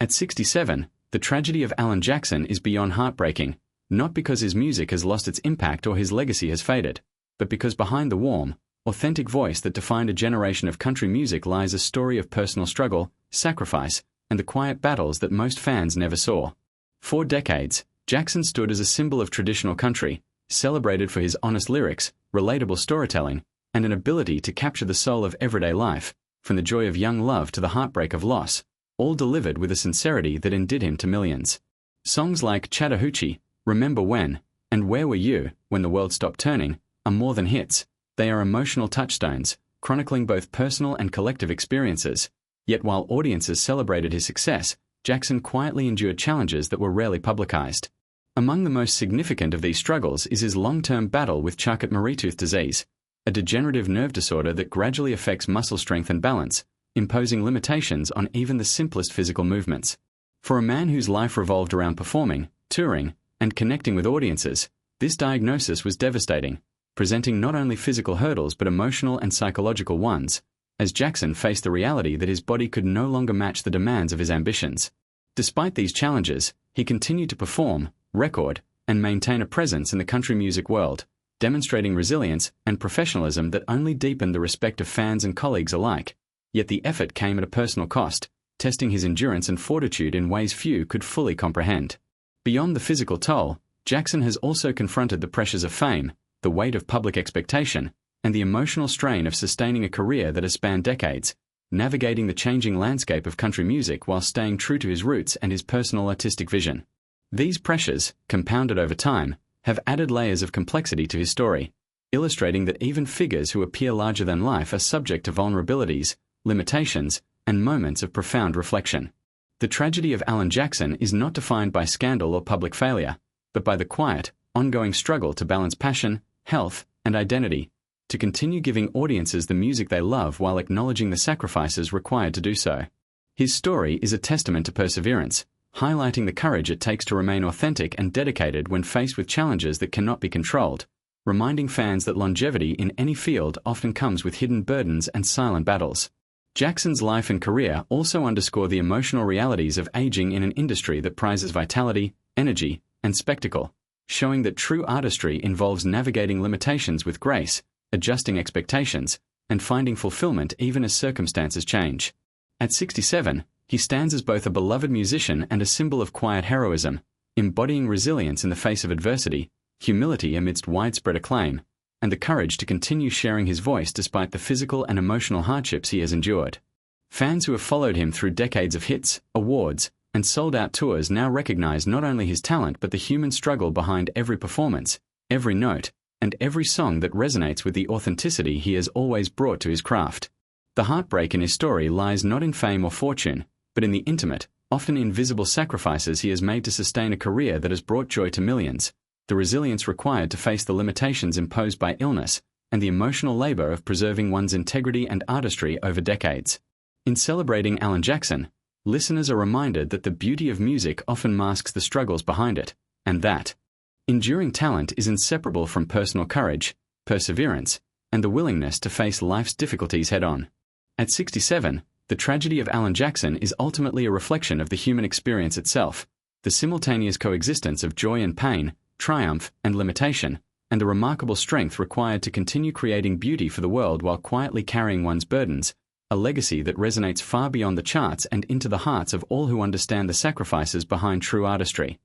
At 67, the tragedy of Alan Jackson is beyond heartbreaking, not because his music has lost its impact or his legacy has faded, but because behind the warm, authentic voice that defined a generation of country music lies a story of personal struggle, sacrifice, and the quiet battles that most fans never saw. For decades, Jackson stood as a symbol of traditional country, celebrated for his honest lyrics, relatable storytelling, and an ability to capture the soul of everyday life, from the joy of young love to the heartbreak of loss, all delivered with a sincerity that endeared him to millions. Songs like Chattahoochee, Remember When, and Where Were You When the World Stopped Turning are more than hits. They are emotional touchstones, chronicling both personal and collective experiences. Yet while audiences celebrated his success, Jackson quietly endured challenges that were rarely publicized. Among the most significant of these struggles is his long-term battle with Charcot-Marie-Tooth disease, a degenerative nerve disorder that gradually affects muscle strength and balance, imposing limitations on even the simplest physical movements. For a man whose life revolved around performing, touring, and connecting with audiences, this diagnosis was devastating, presenting not only physical hurdles but emotional and psychological ones, as Jackson faced the reality that his body could no longer match the demands of his ambitions. Despite these challenges, he continued to perform, record, and maintain a presence in the country music world, demonstrating resilience and professionalism that only deepened the respect of fans and colleagues alike. Yet the effort came at a personal cost, testing his endurance and fortitude in ways few could fully comprehend. Beyond the physical toll, Jackson has also confronted the pressures of fame, the weight of public expectation, and the emotional strain of sustaining a career that has spanned decades, navigating the changing landscape of country music while staying true to his roots and his personal artistic vision. These pressures, compounded over time, have added layers of complexity to his story, illustrating that even figures who appear larger than life are subject to vulnerabilities, limitations, and moments of profound reflection. The tragedy of Alan Jackson is not defined by scandal or public failure, but by the quiet, ongoing struggle to balance passion, health, and identity, to continue giving audiences the music they love while acknowledging the sacrifices required to do so. His story is a testament to perseverance, highlighting the courage it takes to remain authentic and dedicated when faced with challenges that cannot be controlled, reminding fans that longevity in any field often comes with hidden burdens and silent battles. Jackson's life and career also underscore the emotional realities of aging in an industry that prizes vitality, energy, and spectacle, showing that true artistry involves navigating limitations with grace, adjusting expectations, and finding fulfillment even as circumstances change. At 67, he stands as both a beloved musician and a symbol of quiet heroism, embodying resilience in the face of adversity, humility amidst widespread acclaim, and the courage to continue sharing his voice despite the physical and emotional hardships he has endured. Fans who have followed him through decades of hits, awards, and sold-out tours now recognize not only his talent but the human struggle behind every performance, every note, and every song that resonates with the authenticity he has always brought to his craft. The heartbreak in his story lies not in fame or fortune, but in the intimate, often invisible sacrifices he has made to sustain a career that has brought joy to millions, the resilience required to face the limitations imposed by illness, and the emotional labor of preserving one's integrity and artistry over decades. In celebrating Alan Jackson, listeners are reminded that the beauty of music often masks the struggles behind it, and that enduring talent is inseparable from personal courage, perseverance, and the willingness to face life's difficulties head-on. At 67, the tragedy of Alan Jackson is ultimately a reflection of the human experience itself, the simultaneous coexistence of joy and pain, triumph and limitation, and the remarkable strength required to continue creating beauty for the world while quietly carrying one's burdens, a legacy that resonates far beyond the charts and into the hearts of all who understand the sacrifices behind true artistry.